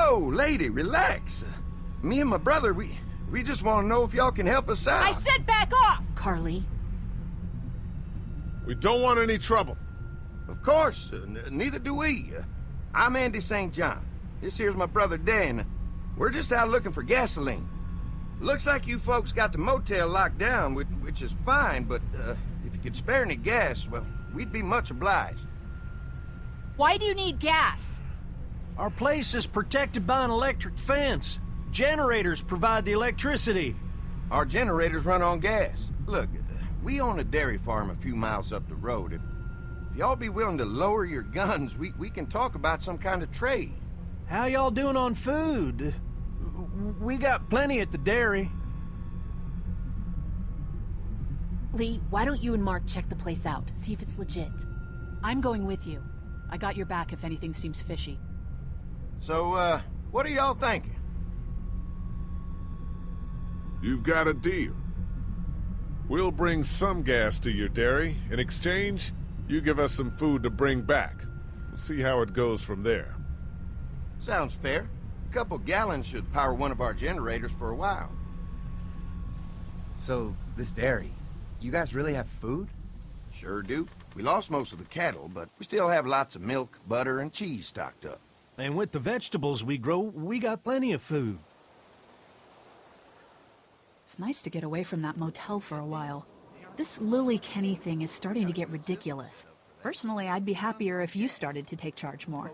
Whoa, lady, relax. Me and my brother, we just want to know if y'all can help us out. I said back off! Carly. We don't want any trouble. Of course, neither do we. I'm Andy St. John. This here's my brother Dan. We're just out looking for gasoline. Looks like you folks got the motel locked down, which is fine, but if you could spare any gas, well, we'd be much obliged. Why do you need gas? Our place is protected by an electric fence. Generators provide the electricity. Our generators run on gas. Look, we own a dairy farm a few miles up the road. If y'all be willing to lower your guns, we can talk about some kind of trade. How y'all doing on food? We got plenty at the dairy. Lee, why don't you and Mark check the place out, see if it's legit? I'm going with you. I got your back if anything seems fishy. So, what are y'all thinking? You've got a deal. We'll bring some gas to your dairy. In exchange, you give us some food to bring back. We'll see how it goes from there. Sounds fair. A couple gallons should power one of our generators for a while. So, this dairy, you guys really have food? Sure do. We lost most of the cattle, but we still have lots of milk, butter, and cheese stocked up. And with the vegetables we grow, we got plenty of food. It's nice to get away from that motel for a while. This Lily Kenny thing is starting to get ridiculous. Personally, I'd be happier if you started to take charge more.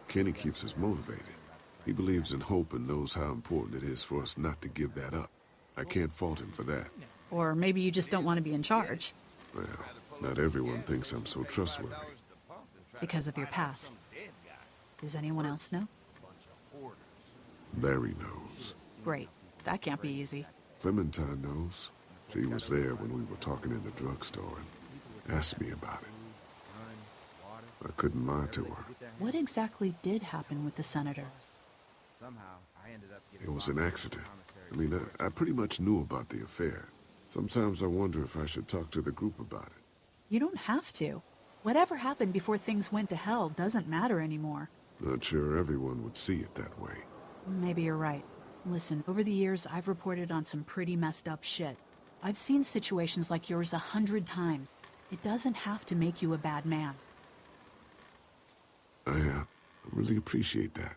Kenny keeps us motivated. He believes in hope and knows how important it is for us not to give that up. I can't fault him for that. Or maybe you just don't want to be in charge. Well, not everyone thinks I'm so trustworthy. Because of your past. Does anyone else know? Larry knows. Great. That can't be easy. Clementine knows. She was there when we were talking in the drugstore and asked me about it. I couldn't lie to her. What exactly did happen with the senator? It was an accident. I mean, I pretty much knew about the affair. Sometimes I wonder if I should talk to the group about it. You don't have to. Whatever happened before things went to hell doesn't matter anymore. Not sure everyone would see it that way. Maybe you're right. Listen, over the years, I've reported on some pretty messed up shit. I've seen situations like yours 100 times. It doesn't have to make you a bad man. I really appreciate that.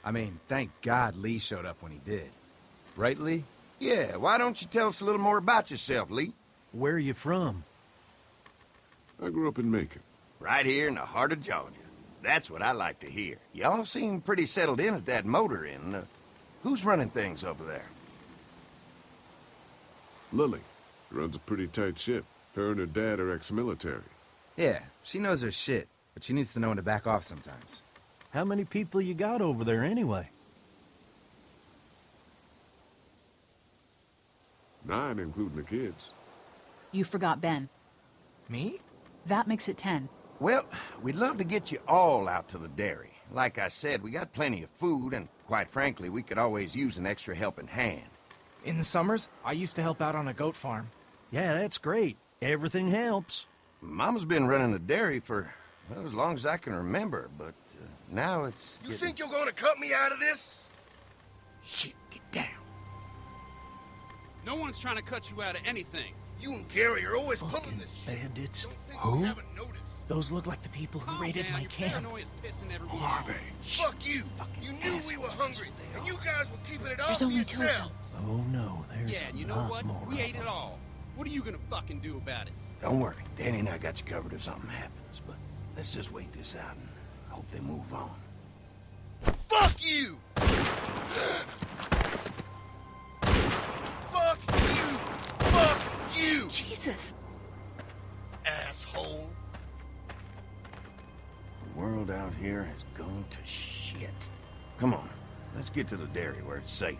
I mean, thank God Lee showed up when he did. Right, Lee? Yeah, why don't you tell us a little more about yourself, Lee? Where are you from? I grew up in Macon. Right here in the heart of Georgia. That's what I like to hear. Y'all seem pretty settled in at that motor inn. Who's running things over there? Lily runs a pretty tight ship. Her and her dad are ex-military. Yeah, she knows her shit, but she needs to know when to back off sometimes. How many people you got over there anyway? 9, including the kids. You forgot Ben. Me? That makes it 10. Well, we'd love to get you all out to the dairy. Like I said, we got plenty of food, and quite frankly, we could always use an extra helping hand. In the summers, I used to help out on a goat farm. Yeah, that's great. Everything helps. Mama's been running the dairy for, well, as long as I can remember, but now it's You think you're gonna cut me out of this? Shit, get down. No one's trying to cut you out of anything. You and Gary are always pulling this shit. Bandits. Who? You haven't noticed. Those look like the people who raided my camp. Who are they? Fuck you! You knew we were hungry, and you guys were keeping it all There's for only 2 of them. yourself. Oh no, there's Yeah, and you a know lot what? more We of ate them. it all. What are you gonna fucking do about it? Don't worry, Danny and I got you covered if something happens, but let's just wait this out and hope they move on. Fuck you! Fuck you! Fuck you! Jesus! Asshole! The world out here has gone to shit. Come on, let's get to the dairy where it's safe.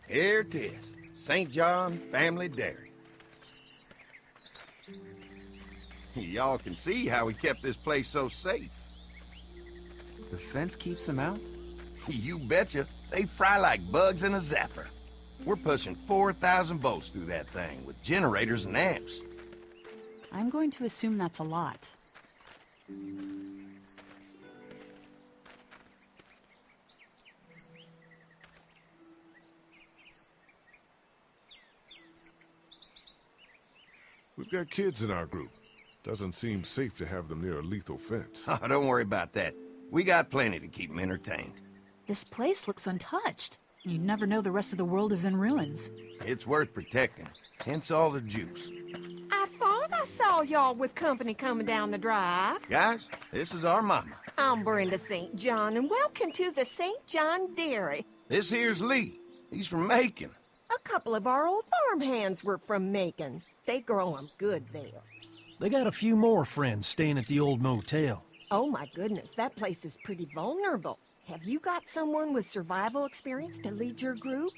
Here it is, St. John Family Dairy. Y'all can see how we kept this place so safe. The fence keeps them out? You betcha. They fry like bugs in a zapper. We're pushing 4,000 volts through that thing with generators and amps. I'm going to assume that's a lot. We've got kids in our group. Doesn't seem safe to have them near a lethal fence. Oh, don't worry about that. We got plenty to keep them entertained. This place looks untouched. You'd never know the rest of the world is in ruins. It's worth protecting, hence all the juice. I thought I saw y'all with company coming down the drive. Guys, this is our mama. I'm Brenda St. John, and welcome to the St. John Dairy. This here's Lee. He's from Macon. A couple of our old farmhands were from Macon. They grow 'em good there. They got a few more friends staying at the old motel. Oh my goodness, that place is pretty vulnerable. Have you got someone with survival experience to lead your group?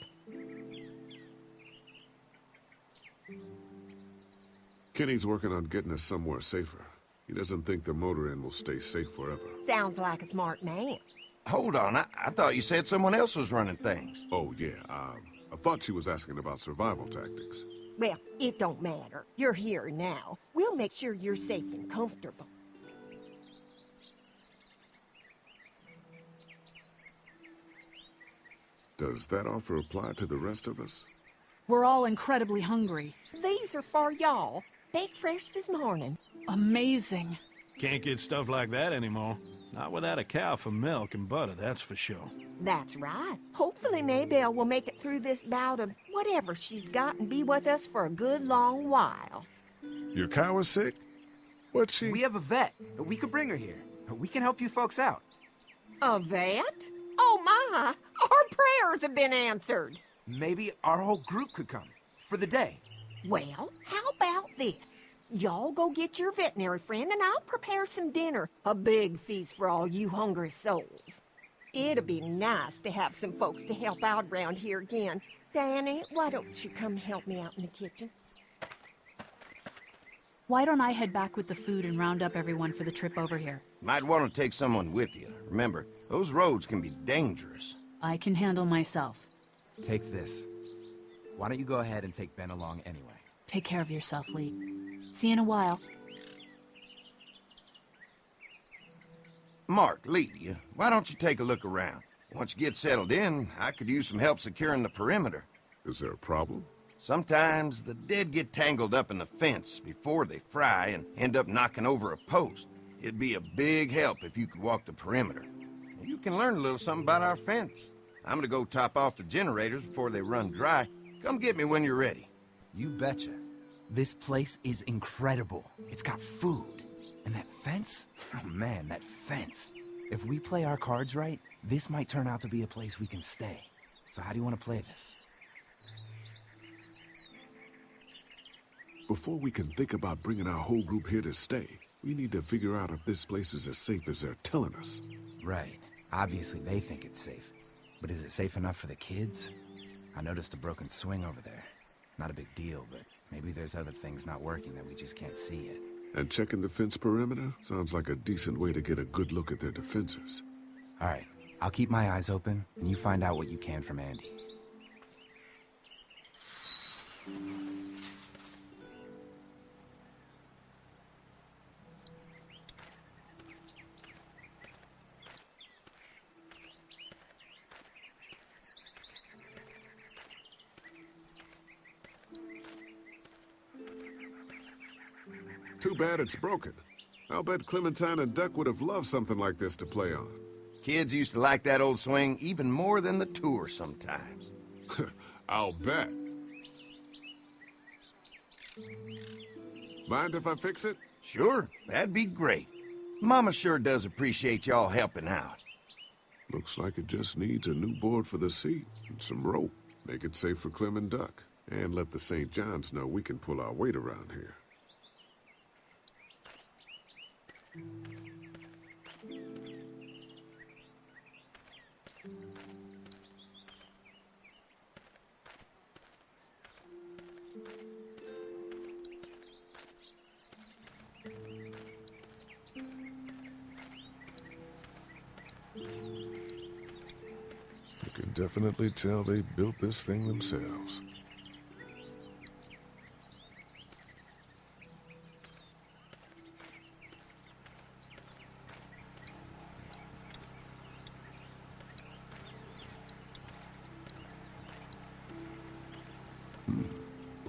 Kenny's working on getting us somewhere safer. He doesn't think the motor inn will stay safe forever. Sounds like a smart man. Hold on, I thought you said someone else was running things. Oh, yeah, I thought she was asking about survival tactics. Well, it don't matter. You're here now. We'll make sure you're safe and comfortable. Does that offer apply to the rest of us? We're all incredibly hungry. These are for y'all. Baked fresh this morning. Amazing. Can't get stuff like that anymore. Not without a cow for milk and butter, that's for sure. That's right. Hopefully Maybelle will make it through this bout of whatever she's got and be with us for a good long while. Your cow is sick? What's she... We have a vet. We could bring her here. We can help you folks out. A vet? Oh my! Our prayers have been answered. Maybe our whole group could come. For the day. Well, how about this? Y'all go get your veterinary friend and I'll prepare some dinner. A big feast for all you hungry souls. It'd be nice to have some folks to help out around here again. Danny, why don't you come help me out in the kitchen? Why don't I head back with the food and round up everyone for the trip over here? Might want to take someone with you. Remember, those roads can be dangerous. I can handle myself. Take this. Why don't you go ahead and take Ben along anyway? Take care of yourself, Lee. See you in a while. Mark, Lee, why don't you take a look around? Once you get settled in, I could use some help securing the perimeter. Is there a problem? Sometimes the dead get tangled up in the fence before they fry and end up knocking over a post. It'd be a big help if you could walk the perimeter. You can learn a little something about our fence. I'm gonna go top off the generators before they run dry. Come get me when you're ready. You betcha. This place is incredible. It's got food. And that fence? Oh man, that fence. If we play our cards right, this might turn out to be a place we can stay. So how do you want to play this? Before we can think about bringing our whole group here to stay, we need to figure out if this place is as safe as they're telling us. Right. Obviously they think it's safe. But is it safe enough for the kids? I noticed a broken swing over there. Not a big deal, but maybe there's other things not working that we just can't see yet. And checking the fence perimeter sounds like a decent way to get a good look at their defenses. All right. I'll keep my eyes open, and you find out what you can from Andy. Too bad it's broken. I'll bet Clementine and Duck would have loved something like this to play on. Kids used to like that old swing even more than the tour sometimes. I'll bet. Mind if I fix it? Sure, that'd be great. Mama sure does appreciate y'all helping out. Looks like it just needs a new board for the seat and some rope. Make it safe for Clem and Duck. And let the St. John's know we can pull our weight around here. Can definitely tell they built this thing themselves.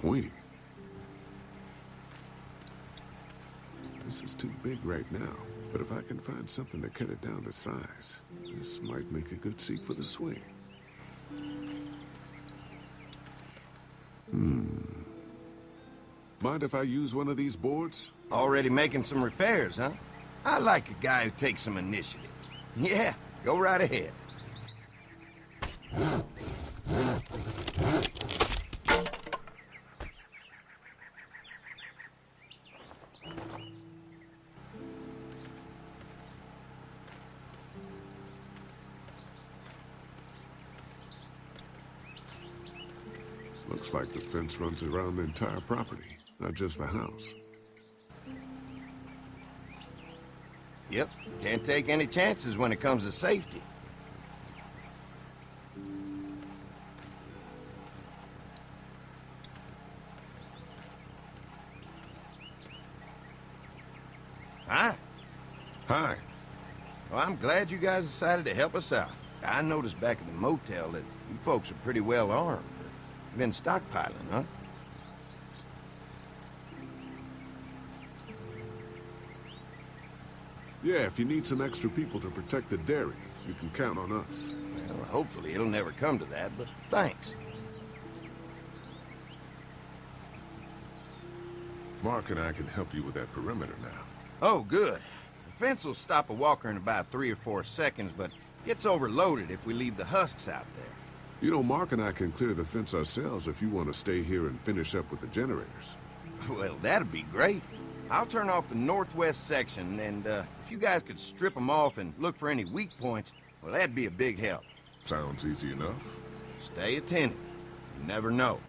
Pointy. This is too big right now, but if I can find something to cut it down to size, this might make a good seat for the swing. Mind if I use one of these boards? Already making some repairs, huh? I like a guy who takes some initiative. Yeah, go right ahead. Looks like the fence runs around the entire property, not just the house. Yep, can't take any chances when it comes to safety. Hi. Hi. Well, I'm glad you guys decided to help us out. I noticed back at the motel that you folks are pretty well armed. You've been stockpiling, huh? Yeah, if you need some extra people to protect the dairy, you can count on us. Well, hopefully it'll never come to that, but thanks. Mark and I can help you with that perimeter now. Oh, good. The fence will stop a walker in about 3 or 4 seconds, but gets overloaded if we leave the husks out there. You know, Mark and I can clear the fence ourselves if you want to stay here and finish up with the generators. Well, that'd be great. I'll turn off the northwest section, and if you guys could strip them off and look for any weak points, well, that'd be a big help. Sounds easy enough. Stay attentive. You never know.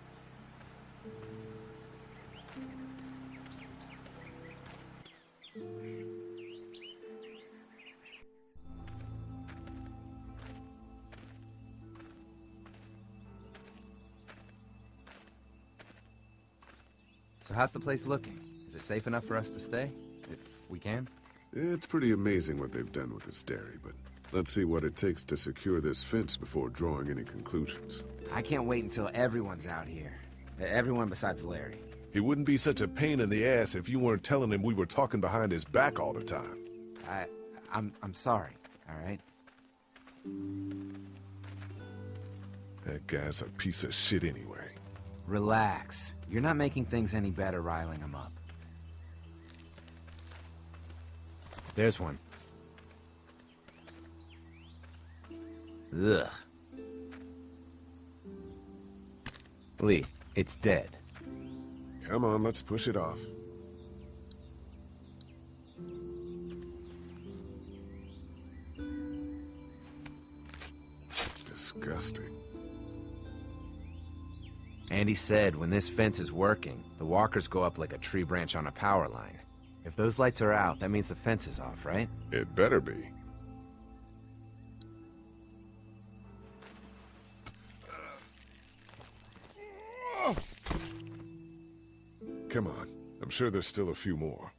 So how's the place looking? Is it safe enough for us to stay? If we can? It's pretty amazing what they've done with this dairy, but let's see what it takes to secure this fence before drawing any conclusions. I can't wait until everyone's out here. Everyone besides Larry. He wouldn't be such a pain in the ass if you weren't telling him we were talking behind his back all the time. I'm sorry, all right? That guy's a piece of shit anyway. Relax. You're not making things any better riling him up. There's one. Ugh. Lee, it's dead. Come on, let's push it off. Disgusting. Andy said when this fence is working, the walkers go up like a tree branch on a power line. If those lights are out, that means the fence is off, right? It better be. Come on. I'm sure there's still a few more.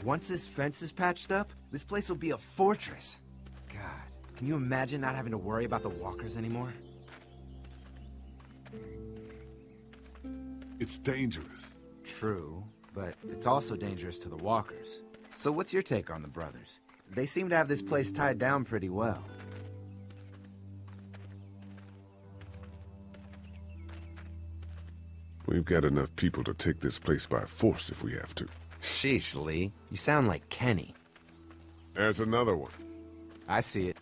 Once this fence is patched up, this place will be a fortress. God, can you imagine not having to worry about the walkers anymore? It's dangerous. True, but it's also dangerous to the walkers. So what's your take on the brothers? They seem to have this place tied down pretty well. We've got enough people to take this place by force if we have to. Sheesh, Lee. You sound like Kenny. There's another one. I see it.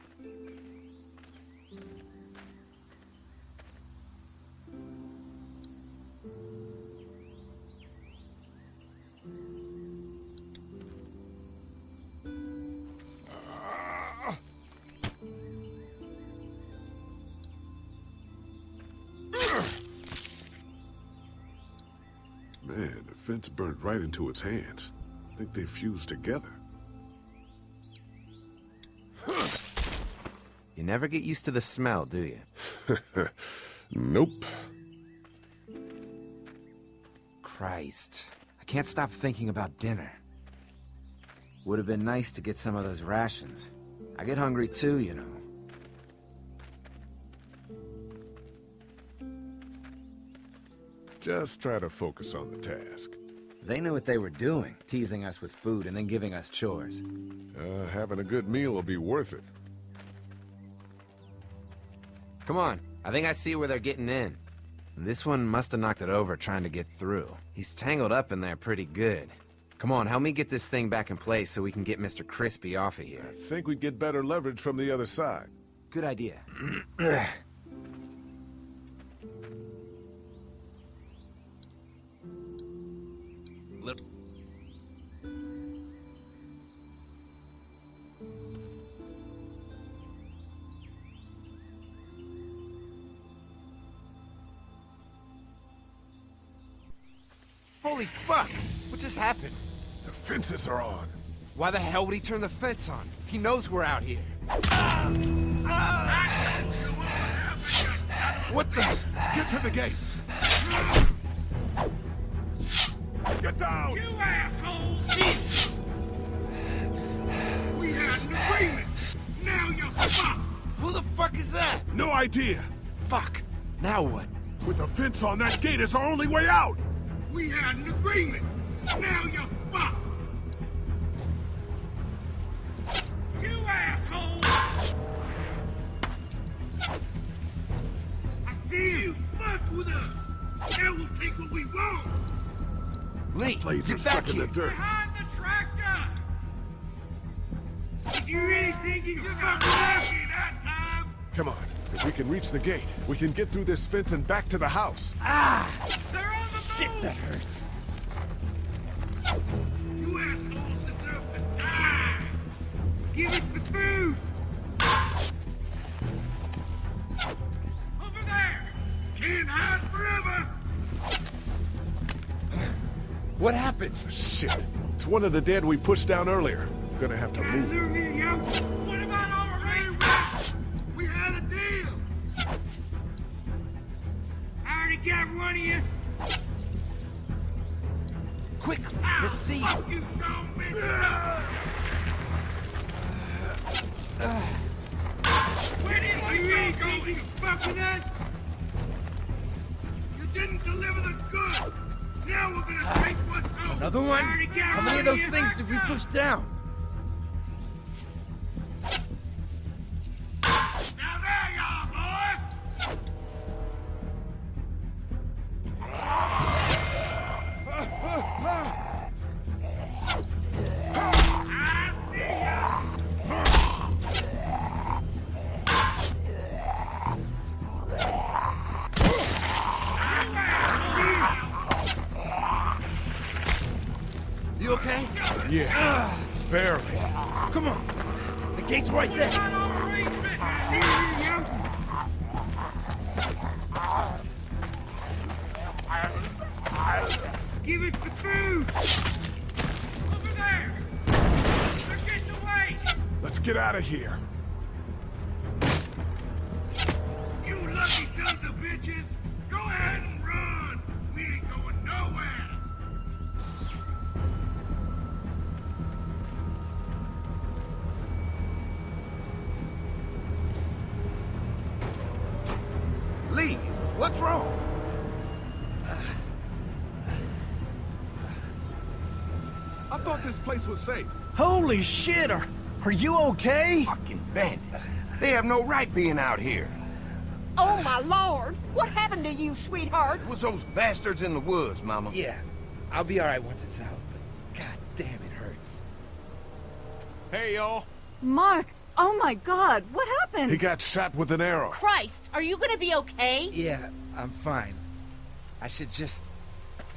Man, the fence burned right into its hands. I think they fused together. You never get used to the smell, do you? Nope. Christ. I can't stop thinking about dinner. Would have been nice to get some of those rations. I get hungry too, you know. Just try to focus on the task. They knew what they were doing, teasing us with food and then giving us chores. Having a good meal will be worth it. Come on, I think I see where they're getting in. This one must have knocked it over trying to get through. He's tangled up in there pretty good. Come on, help me get this thing back in place so we can get Mr. Crispy off of here. I think we'd get better leverage from the other side. Good idea. Holy fuck! What just happened? The fences are on. Why the hell would he turn the fence on? He knows we're out here. What the? Get to the gate! Get down! You asshole! Jesus! We had an agreement! Now you're fucked! Who the fuck is that? No idea! Fuck! Now what? With a fence on, that gate is our only way out! We had an agreement! Now you're fucked! You asshole! I see you! Fuck with us! Now we'll take what we want! Lee, Blades are get back stuck in here! the dirt. Behind the tractor! If you really think you can fuck with us that time... Come on. If we can reach the gate, we can get through this fence and back to the house. They're on the Shit, move! that hurts. You assholes deserve to die! Give us the food! Over there! Can't hide forever! What happened? Shit. It's one of the dead we pushed down earlier. Gonna have to move. What about our arrangement? We had a deal! I already got one of you! Quick, Ow, let's see. Fuck you, son of a bitch. Where did you go, you fucking ass? You didn't deliver the goods! Now we're gonna take what's over! Another one? I already got How many of one those you. things did we push down? Now there you are, boy! I see ya! You okay? Yeah. Barely. Come on. The gate's right there. Give us the food! Over there! They're getting away! Let's get out of here. You lucky sons of bitches! Go ahead and run! We ain't going nowhere! Lee, what's wrong? I thought this place was safe. Holy shit, are you okay? Fucking bandits. They have no right being out here. Oh, my lord! What happened to you, sweetheart? It was those bastards in the woods, Mama. Yeah, I'll be alright once it's out, but god damn, it hurts. Hey, y'all. Mark! Oh my god, what happened? He got shot with an arrow. Christ, are you gonna be okay? Yeah, I'm fine. I should just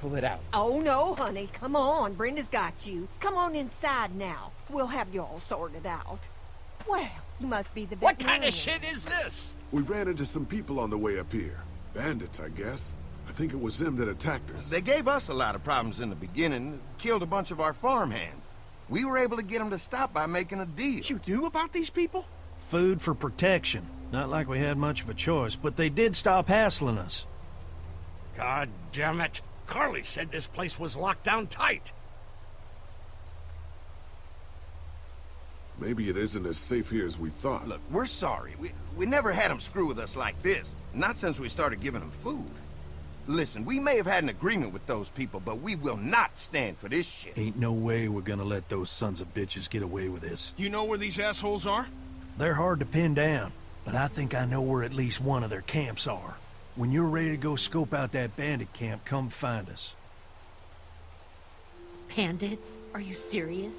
pull it out. Oh, no, honey. Come on. Brenda's got you. Come on inside now. We'll have you all sorted out. Well, you must be the What kind veterinarian. of shit is this? We ran into some people on the way up here. Bandits, I guess. I think it was them that attacked us. They gave us a lot of problems in the beginning, killed a bunch of our farmhands. We were able to get them to stop by making a deal. You knew about these people? Food for protection. Not like we had much of a choice, but they did stop hassling us. God damn it. Carly said this place was locked down tight. Maybe it isn't as safe here as we thought. Look, we're sorry. We never had them screw with us like this. Not since we started giving them food. Listen, we may have had an agreement with those people, but we will not stand for this shit. Ain't no way we're gonna let those sons of bitches get away with this. You know where these assholes are? They're hard to pin down, but I think I know where at least one of their camps are. When you're ready to go scope out that bandit camp, come find us. Bandits? Are you serious?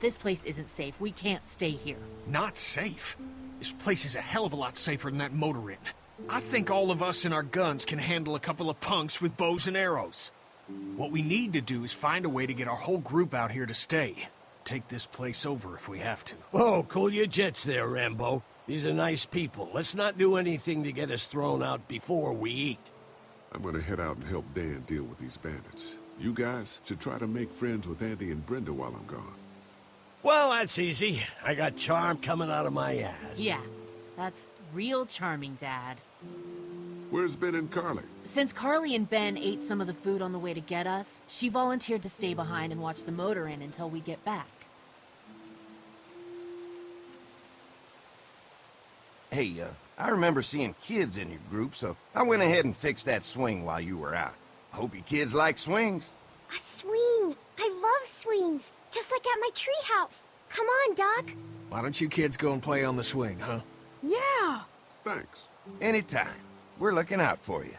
This place isn't safe. We can't stay here. Not safe? This place is a hell of a lot safer than that motor inn. I think all of us and our guns can handle a couple of punks with bows and arrows. What we need to do is find a way to get our whole group out here to stay. Take this place over if we have to. Whoa, cool your jets there, Rambo. These are nice people. Let's not do anything to get us thrown out before we eat. I'm gonna head out and help Dan deal with these bandits. You guys should try to make friends with Andy and Brenda while I'm gone. Well, that's easy. I got charm coming out of my ass. Yeah, that's real charming, Dad. Where's Ben and Carly? Since Carly and Ben ate some of the food on the way to get us, she volunteered to stay behind and watch the motor inn until we get back. Hey, I remember seeing kids in your group, so I went ahead and fixed that swing while you were out. I hope you kids like swings. A swing! I love swings! Just like at my treehouse. Come on, Doc. Why don't you kids go and play on the swing, huh? Yeah! Thanks. Anytime. We're looking out for you.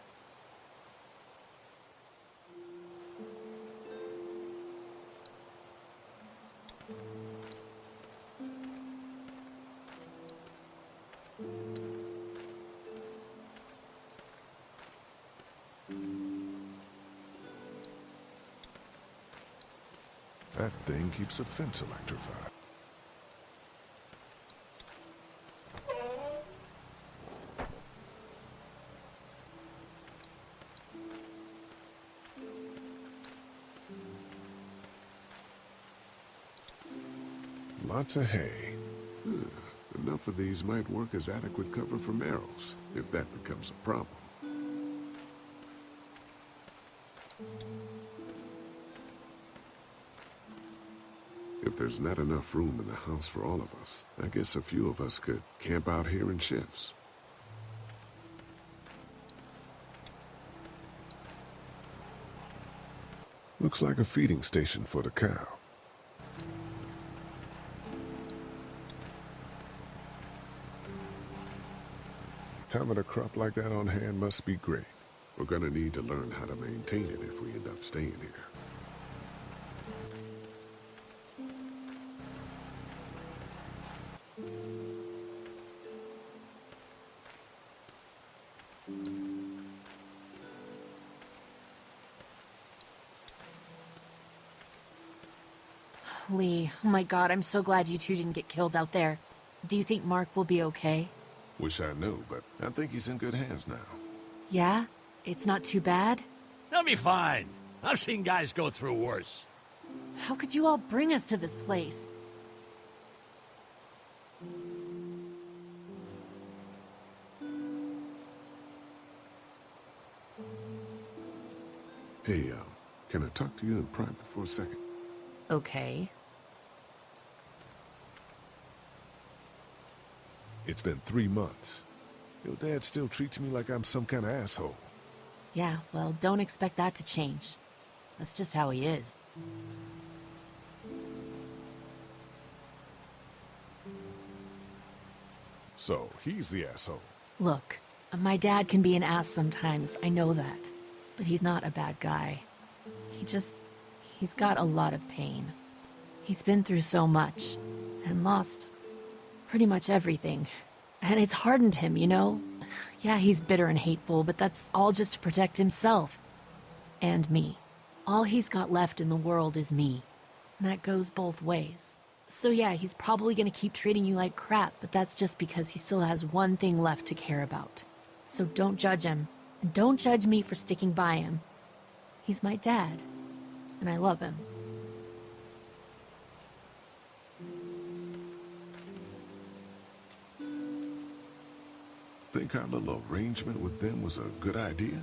That thing keeps a fence electrified. Lots of hay. Enough of these might work as adequate cover from arrows, if that becomes a problem. If there's not enough room in the house for all of us, I guess a few of us could camp out here in shifts. Looks like a feeding station for the cow. Having a crop like that on hand must be great. We're gonna need to learn how to maintain it if we end up staying here. Lee, oh my God, I'm so glad you two didn't get killed out there. Do you think Mark will be okay? Wish I knew, but I think he's in good hands now. Yeah? It's not too bad? They'll be fine. I've seen guys go through worse. How could you all bring us to this place? Hey, can I talk to you in private for a second? Okay. It's been 3 months. Your dad still treats me like I'm some kind of asshole. Yeah, well, don't expect that to change. That's just how he is. So, he's the asshole. Look, my dad can be an ass sometimes, I know that. But he's not a bad guy. He's got a lot of pain. He's been through so much, and lost pretty much everything. And it's hardened him, you know? Yeah, he's bitter and hateful, but that's all just to protect himself. And me. All he's got left in the world is me. And that goes both ways. So yeah, he's probably gonna keep treating you like crap, but that's just because he still has one thing left to care about. So don't judge him. And don't judge me for sticking by him. He's my dad. And I love him. think our little arrangement with them was a good idea?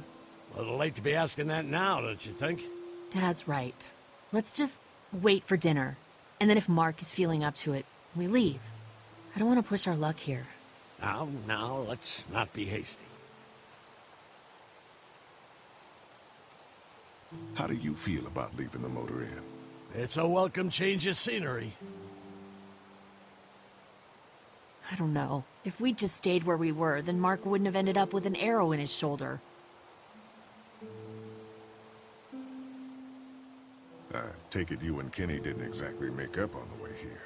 A little late to be asking that now, don't you think? Dad's right. Let's just wait for dinner. And then if Mark is feeling up to it, we leave. I don't want to push our luck here. Now, let's not be hasty. How do you feel about leaving the motor inn? It's a welcome change of scenery. I don't know. If we'd just stayed where we were, then Mark wouldn't have ended up with an arrow in his shoulder. I take it you and Kenny didn't exactly make up on the way here.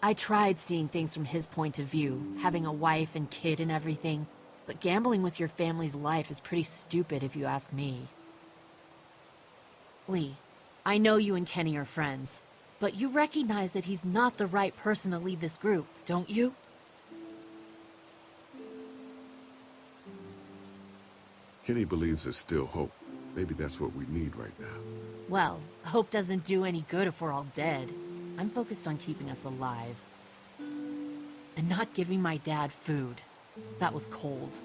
I tried seeing things from his point of view, having a wife and kid and everything, but gambling with your family's life is pretty stupid if you ask me. Lee, I know you and Kenny are friends, but you recognize that he's not the right person to lead this group, don't you? Kenny believes there's still hope. Maybe that's what we need right now. Well, hope doesn't do any good if we're all dead. I'm focused on keeping us alive. And not giving my dad food. That was cold.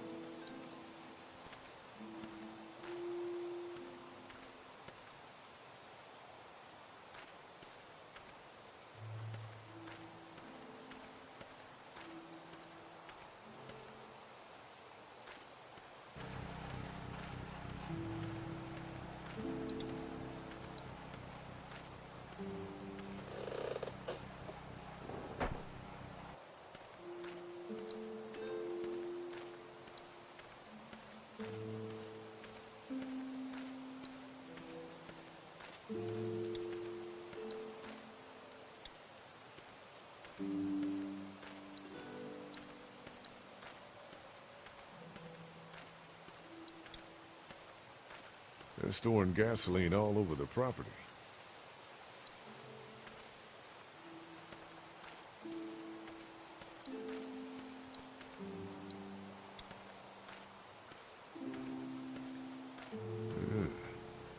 They're storing gasoline all over the property.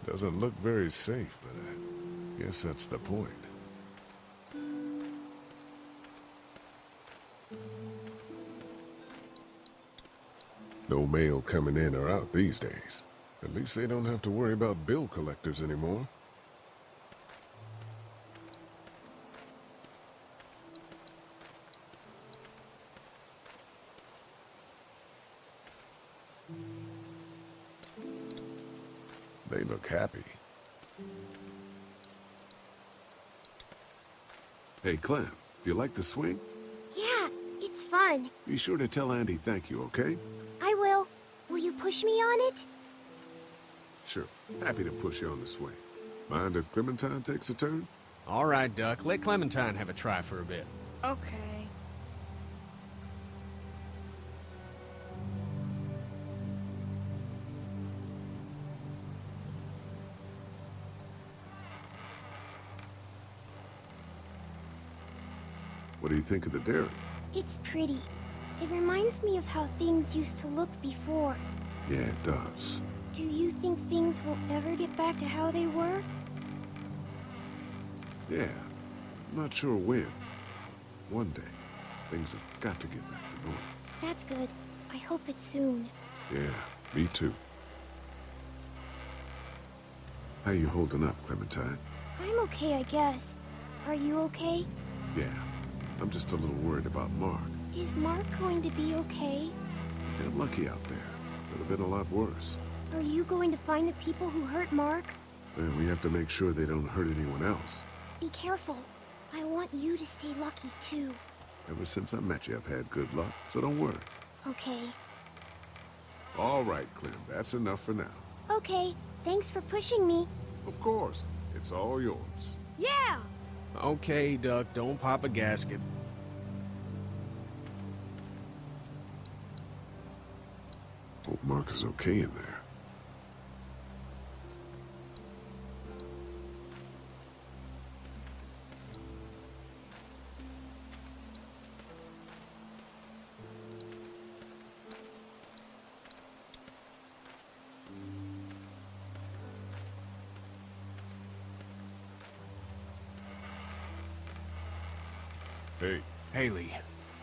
Doesn't look very safe, but I guess that's the point. No mail coming in or out these days. At least they don't have to worry about bill collectors anymore. They look happy. Hey, Clem, do you like the swing? Yeah, it's fun. Be sure to tell Andy thank you, okay? I will. Will you push me on it? Sure. Happy to push you on the swing. Mind if Clementine takes a turn? All right, Duck. Let Clementine have a try for a bit. Okay. What do you think of the dairy? It's pretty. It reminds me of how things used to look before. Yeah, it does. Do you think things will ever get back to how they were? Yeah. I'm not sure when. One day, things have got to get back to normal. That's good. I hope it's soon. Yeah, me too. How you holding up, Clementine? I'm okay, I guess. Are you okay? Yeah. I'm just a little worried about Mark. Is Mark going to be okay? Got lucky out there. Could have been a lot worse. Are you going to find the people who hurt Mark? And we have to make sure they don't hurt anyone else. Be careful. I want you to stay lucky, too. Ever since I met you, I've had good luck, so don't worry. Okay. All right, Clem, that's enough for now. Okay, thanks for pushing me. Of course. It's all yours. Yeah! Okay, Duck, don't pop a gasket. Hope Mark is okay in there. Hey. Haley,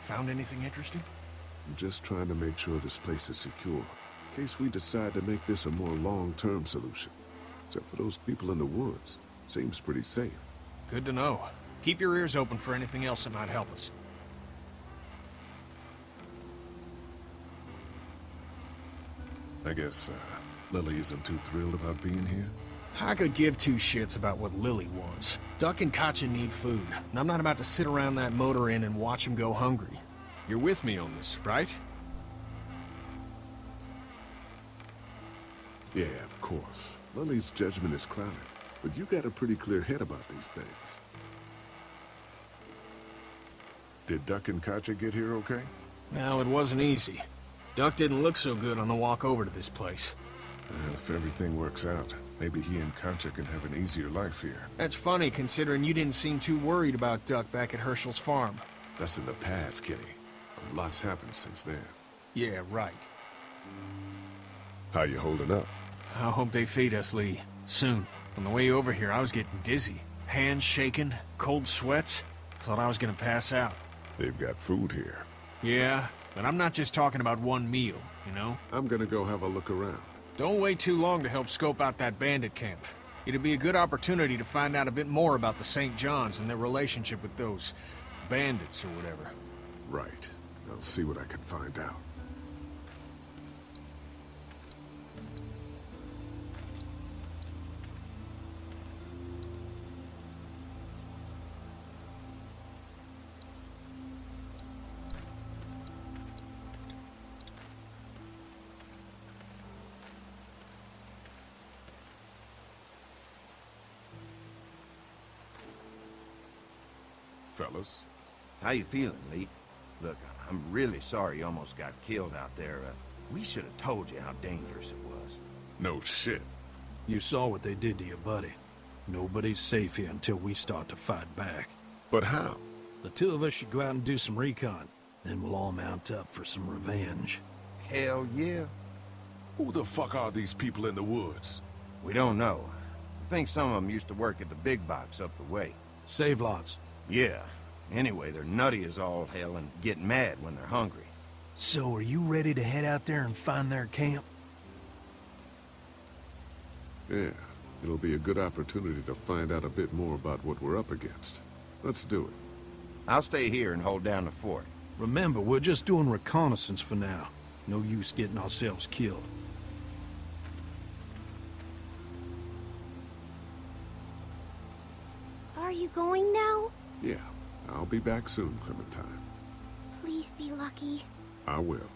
found anything interesting? I'm just trying to make sure this place is secure, in case we decide to make this a more long-term solution. Except for those people in the woods. Seems pretty safe. Good to know. Keep your ears open for anything else that might help us. I guess, Lily isn't too thrilled about being here? I could give two shits about what Lily wants. Duck and Katjaa need food, and I'm not about to sit around that motor inn and watch them go hungry. You're with me on this, right? Yeah, of course. Lily's judgment is clouded, but you got a pretty clear head about these things. Did Duck and Katjaa get here okay? No, it wasn't easy. Duck didn't look so good on the walk over to this place. Well, if everything works out, maybe he and Katjaa can have an easier life here. That's funny, considering you didn't seem too worried about Duck back at Herschel's farm. That's in the past, Kitty. A lot's happened since then. Yeah, right. How you holding up? I hope they feed us, Lee. Soon. On the way over here, I was getting dizzy. Hands shaking, cold sweats. Thought I was gonna pass out. They've got food here. Yeah, but I'm not just talking about one meal, you know? I'm gonna go have a look around. Don't wait too long to help scope out that bandit camp. It'd be a good opportunity to find out a bit more about the St. John's and their relationship with those bandits or whatever. Right. I'll see what I can find out. Fellas. How you feeling, Lee? Look, I'm really sorry you almost got killed out there. We should have told you how dangerous it was. No shit. You saw what they did to your buddy. Nobody's safe here until we start to fight back. But how? The two of us should go out and do some recon. Then we'll all mount up for some revenge. Hell yeah. Who the fuck are these people in the woods? We don't know. I think some of them used to work at the big box up the way. Save lots. Yeah. Anyway, they're nutty as all hell and get mad when they're hungry. So are you ready to head out there and find their camp? Yeah. It'll be a good opportunity to find out a bit more about what we're up against. Let's do it. I'll stay here and hold down the fort. Remember, we're just doing reconnaissance for now. No use getting ourselves killed. Are you going now? Yeah. I'll be back soon, Clementine. Please be lucky. I will.